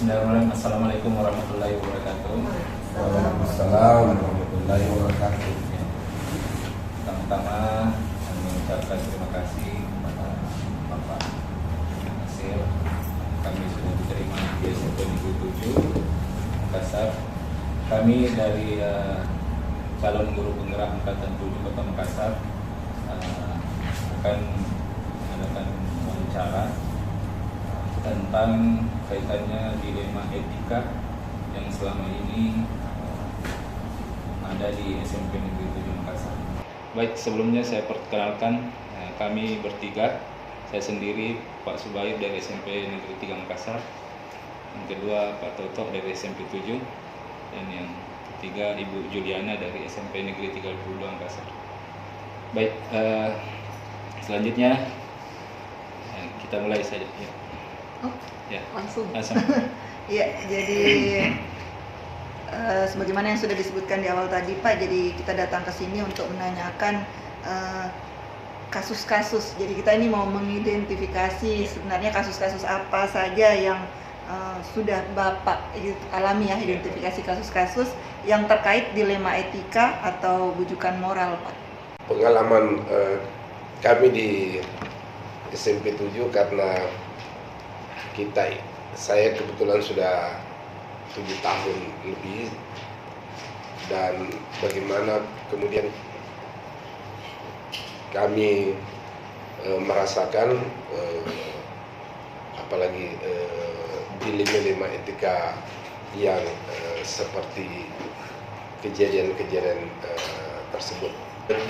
Bismillahirrahmanirrahim. Assalamualaikum warahmatullahi wabarakatuh. Waalaikumsalam warahmatullahi wabarakatuh. Pertama-tama kami mengucapkan terima kasih kepada Bapak Nasir. Kami sudah diterima di SMP Negeri 7 Makassar. Kami dari calon guru penggerak angkatan 7 Kota Makassar akan mengadakan wawancara tentang kaitannya dilema etika yang selama ini ada di SMP Negeri 7 Makassar. Baik, sebelumnya saya perkenalkan kami bertiga. Saya sendiri Pak Subair dari SMP Negeri 3 Makassar. Yang kedua Pak Toto dari SMP 7 dan yang ketiga Ibu Juliana dari SMP Negeri 32 Makassar. Baik, selanjutnya kita mulai saja. Ya. Oh, Ya. langsung. Langsung. Ya, jadi sebagaimana yang sudah disebutkan di awal tadi Pak, jadi kita datang ke sini untuk menanyakan kasus-kasus. Jadi kita ini mau mengidentifikasi sebenarnya kasus-kasus apa saja yang sudah Bapak alami ya, identifikasi kasus-kasus yang terkait dilema etika atau bujukan moral Pak. Pengalaman kami di SMP 7 karena saya kebetulan sudah 7 tahun lebih, dan bagaimana kemudian kami merasakan apalagi dilema etika yang seperti kejadian-kejadian tersebut.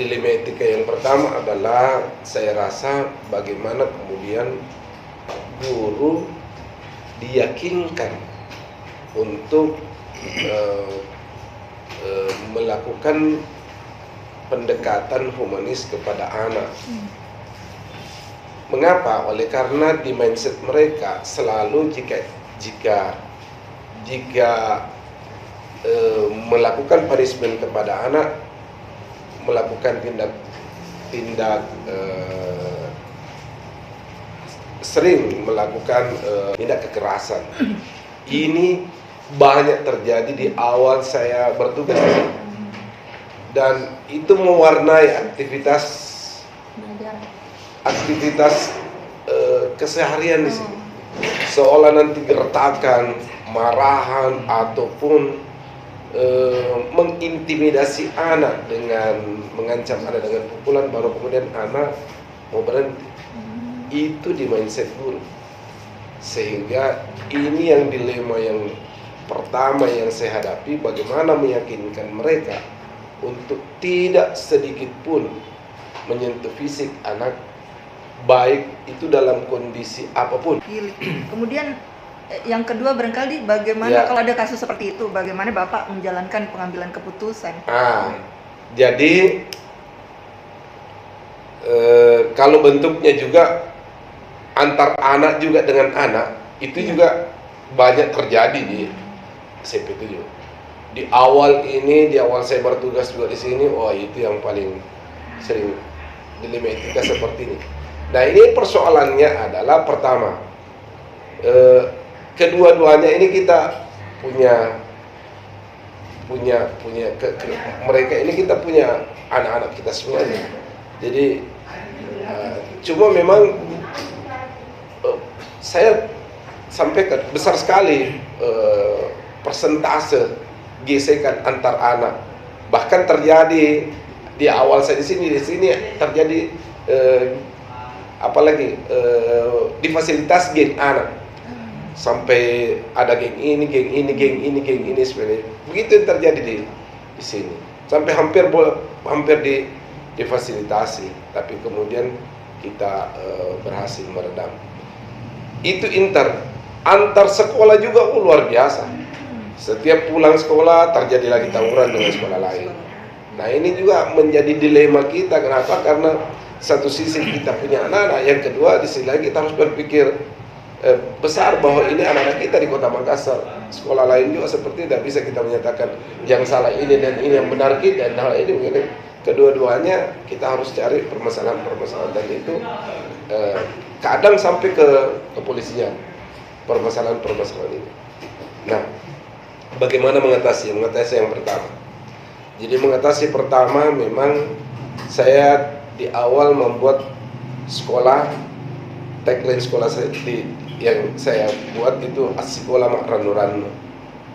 Dilema etika yang pertama adalah saya rasa bagaimana kemudian guru diyakinkan untuk melakukan pendekatan humanis kepada anak. Mengapa? Oleh karena di mindset mereka selalu jika melakukan punishment kepada anak, melakukan tindak sering melakukan tindak kekerasan. Ini banyak terjadi di awal saya bertugas, dan itu mewarnai aktivitas keseharian di sini. Seolah nanti gertakan, marahan ataupun mengintimidasi anak dengan mengancam anak dengan pukulan, baru kemudian anak mau berhenti. Itu di mindset guru. Sehingga ini yang dilema yang pertama yang saya hadapi, bagaimana meyakinkan mereka untuk tidak sedikit pun menyentuh fisik anak, baik itu dalam kondisi apapun. Kemudian yang kedua barangkali bagaimana kalau ada kasus seperti itu, bagaimana Bapak menjalankan pengambilan keputusan? Jadi kalau bentuknya juga antar anak juga dengan anak, itu juga banyak terjadi di SMP 7. Di awal saya bertugas juga di sini, itu yang paling sering dilema etika seperti ini. Nah, ini persoalannya adalah pertama, kedua-duanya ini kita mereka ini kita punya anak-anak kita semuanya. Jadi cuma memang saya sampaikan besar sekali persentase gesekan antar anak. Bahkan terjadi di awal saya di sini terjadi apalagi di fasilitas geng anak. Sampai ada geng ini sebenarnya. Begitu yang terjadi di sini. Sampai hampir difasilitasi, tapi kemudian kita berhasil meredam. Itu antar sekolah juga luar biasa. Setiap pulang sekolah terjadi lagi tawuran dengan sekolah lain. Nah, ini juga menjadi dilema kita. Kenapa? Karena satu sisi kita punya anak-anak, yang kedua di sisi lagi kita harus berpikir besar bahwa ini anak-anak kita di Kota Makassar. Sekolah lain juga seperti tidak bisa kita menyatakan yang salah ini dan ini yang benar kita. Dan hal ini mungkin kedua-duanya kita harus cari permasalahan-permasalahan, dan itu kadang sampai ke kepolisian permasalahan ini. Nah, bagaimana mengatasi? Mengatasi yang pertama. Jadi mengatasi pertama memang saya di awal membuat sekolah, tagline sekolah saya yang saya buat itu Sekolah Mak Ranu-Ranu,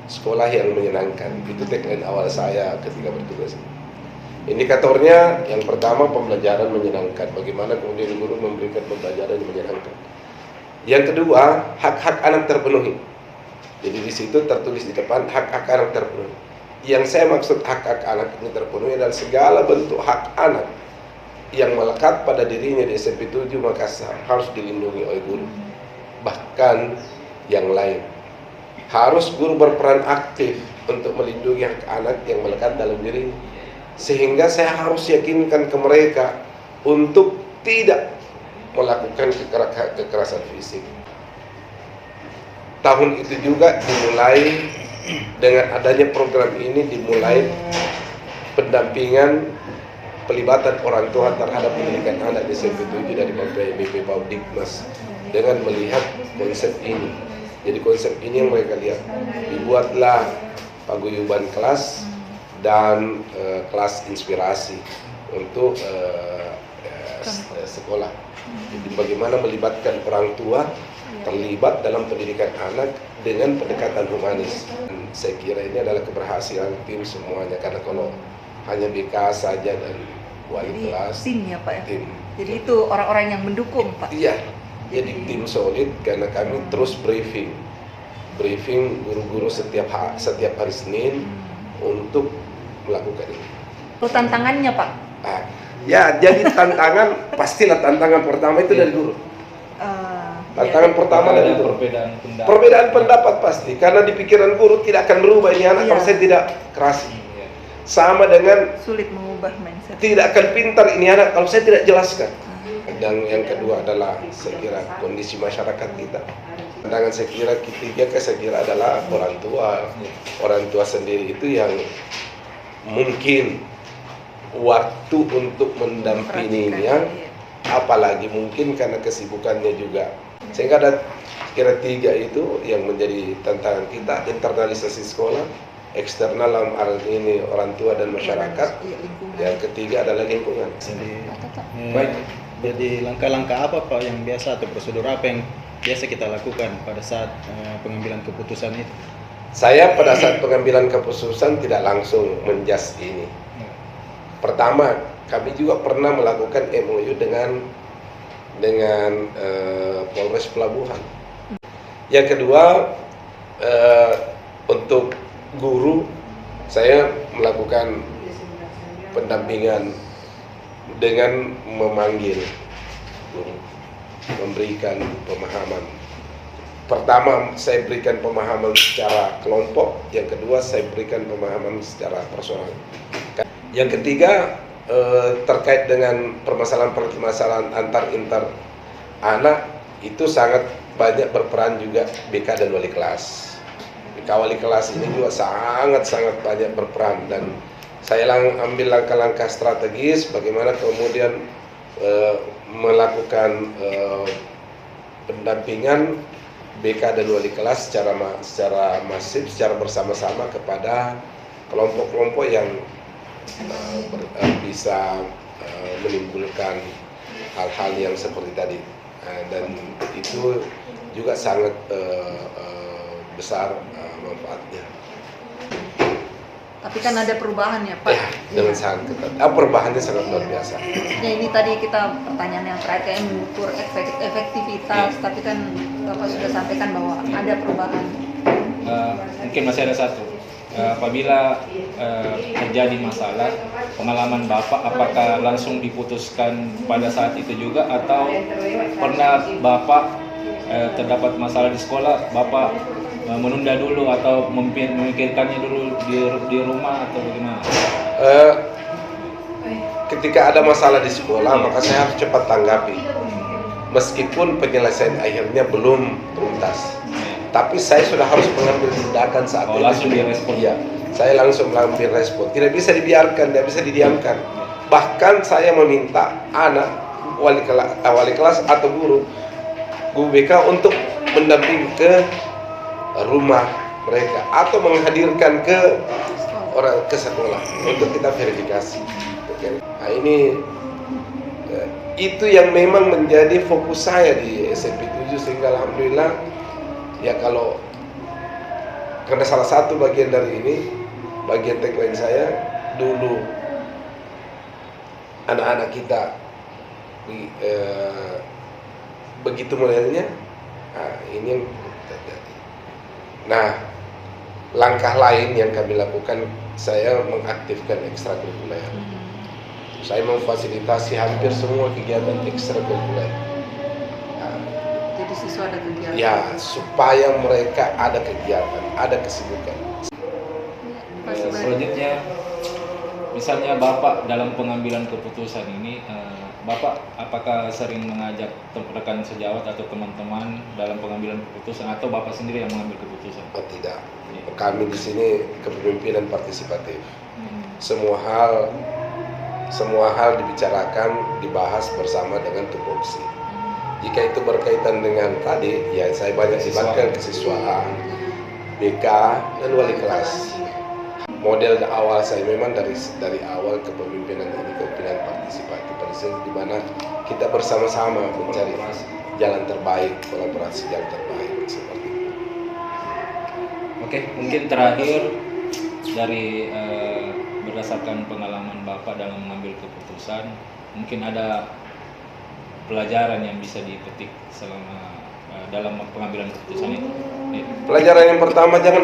sekolah yang menyenangkan. Itu tagline awal saya ketika bertugas. Indikatornya yang pertama pembelajaran menyenangkan. Bagaimana kemudian guru memberikan pembelajaran yang menyenangkan. Yang kedua, hak-hak anak terpenuhi. Jadi di situ tertulis di depan hak-hak anak terpenuhi. Yang saya maksud hak-hak anak ini terpenuhi adalah segala bentuk hak anak yang melekat pada dirinya di SMP 7 Makassar harus dilindungi oleh guru. Bahkan yang lain, harus guru berperan aktif untuk melindungi hak anak yang melekat dalam dirinya. Sehingga saya harus yakinkan ke mereka untuk tidak melakukan kekerasan fisik. Tahun itu juga dimulai dengan adanya program ini, dimulai pendampingan pelibatan orang tua terhadap pendidikan anak di SMP 7 dari BP Baudikmas dengan melihat konsep ini. Jadi konsep ini yang mereka lihat. Dibuatlah paguyuban kelas dan kelas inspirasi untuk sekolah. Jadi bagaimana melibatkan orang tua terlibat dalam pendidikan anak dengan pendekatan humanis. Dan saya kira ini adalah keberhasilan tim semuanya, karena kalau hanya BK saja dan wali kelas, tim ya Pak ya? Tim. Jadi itu orang-orang yang mendukung Pak? Iya, jadi tim solid karena kami terus briefing guru-guru setiap hari Senin untuk melakukan ini. Terus tantangannya Pak? Ya, jadi tantangan pastilah tantangan pertama itu dari guru. Tantangan pertama dari guru. Perbedaan pendapat pasti, karena di pikiran guru tidak akan berubah ini anak kalau saya tidak keras. Sama dengan sulit mengubah mindset. Tidak akan pintar ini anak kalau saya tidak jelaskan. Dan yang kedua adalah saya kira kondisi masyarakat kita. Tantangan saya kira adalah orang tua. Orang tua sendiri itu yang mungkin waktu untuk mendampinginya, apalagi mungkin karena kesibukannya juga. Sehingga ada kira 3 itu yang menjadi tantangan kita: internalisasi sekolah, eksternal dalam hal ini orang tua dan masyarakat, yang ketiga adalah lingkungan. Jadi langkah-langkah apa Pak yang biasa atau prosedur apa yang biasa kita lakukan pada saat pengambilan keputusan itu? Saya pada saat pengambilan keputusan tidak langsung menjas ini. Pertama, kami juga pernah melakukan MOU dengan Polres Pelabuhan. Yang kedua, untuk guru, saya melakukan pendampingan dengan memanggil guru, memberikan pemahaman. Pertama, saya berikan pemahaman secara kelompok. Yang kedua, saya berikan pemahaman secara personal. Yang ketiga, terkait dengan permasalahan antar anak, itu sangat banyak berperan juga BK dan wali kelas. BK wali kelas ini juga sangat banyak berperan, dan saya ambil langkah-langkah strategis bagaimana kemudian melakukan pendampingan BK dan wali kelas secara masif, secara bersama-sama kepada kelompok-kelompok yang bisa menimbulkan hal-hal yang seperti tadi, dan itu juga sangat besar manfaatnya. Tapi kan ada perubahan ya Pak? Ya, dengan sangat ketat. Perubahannya sangat luar biasa. Ya, ini tadi kita pertanyaan yang terakhir kayak mengukur efektivitas, tapi kan Bapak sudah sampaikan bahwa ada perubahan. Mungkin masih ada satu. Apabila terjadi masalah, pengalaman Bapak apakah langsung diputuskan pada saat itu juga, atau pernah Bapak terdapat masalah di sekolah, Bapak menunda dulu atau memikirkannya dulu di rumah atau bagaimana? Ketika ada masalah di sekolah, maka saya harus cepat tanggapi, meskipun penyelesaian akhirnya belum tuntas. Tapi saya sudah harus mengambil tindakan saat itu. Langsung direspon? Iya, saya langsung mengambil respon. Tidak bisa dibiarkan, tidak bisa didiamkan. Bahkan saya meminta anak wali kelas atau guru BK untuk mendampingi ke rumah mereka atau menghadirkan ke orang ke sekolah untuk kita verifikasi. Oke. Nah ini itu yang memang menjadi fokus saya di SMP 7 sehingga alhamdulillah ya kalau karena salah satu bagian dari ini bagian tagline saya dulu anak-anak kita begitu modelnya, nah, ini yang terjadi. Nah, langkah lain yang kami lakukan, saya mengaktifkan ekstrakurikuler. Saya memfasilitasi hampir semua kegiatan ekstrakurikuler. Nah, Jadi siswa ada kegiatan. ya, supaya mereka ada kegiatan, ada kesibukan. Pak Subairi. Selanjutnya, misalnya Bapak dalam pengambilan keputusan ini, Bapak apakah sering mengajak rekan sejawat atau teman-teman dalam pengambilan keputusan atau Bapak sendiri yang mengambil keputusan? Oh tidak, kami di sini kepemimpinan partisipatif. Semua hal dibicarakan, dibahas bersama dengan tupoksi. Jika itu berkaitan dengan tadi, ya saya banyak libatkan kesiswaan, BK dan wali kelas. Model awal saya memang dari awal kepemimpinan ini kepemimpinan partisipatif di mana kita bersama-sama mencari jalan terbaik, kolaborasi jalan terbaik seperti itu. Oke, mungkin terakhir dari berdasarkan pengalaman Bapak dalam mengambil keputusan, mungkin ada pelajaran yang bisa dipetik selama dalam pengambilan keputusan itu. Pelajaran yang pertama jangan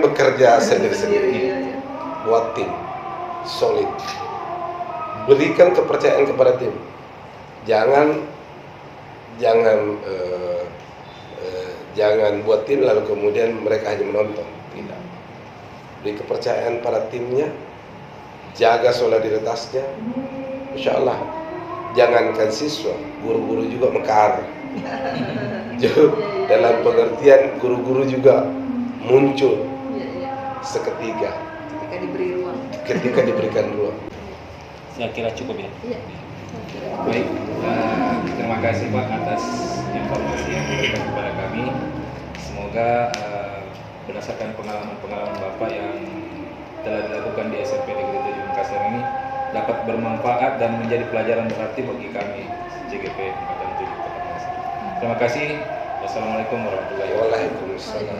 bekerja sendiri-sendiri. Buat tim solid. Berikan kepercayaan kepada tim. Jangan buat tim lalu kemudian mereka hanya menonton. Tidak. Beri kepercayaan pada timnya. Jaga solidaritasnya. Insya Allah. Jangankan siswa, guru-guru juga mekar. Dalam pengertian guru-guru juga muncul seketika ketika diberikan ruang. Saya kira cukup ya. Iya. Baik, terima kasih Pak atas informasi yang diberikan kepada kami. Semoga berdasarkan pengalaman Bapak yang telah dilakukan di SMP Negeri 7 Makassar ini dapat bermanfaat dan menjadi pelajaran berarti bagi kami JGP Angkatan 7 Kota Makassar. Terima kasih. Wassalamualaikum warahmatullahi wabarakatuh. Waalaikumsalam.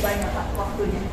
Banyak Pak waktunya.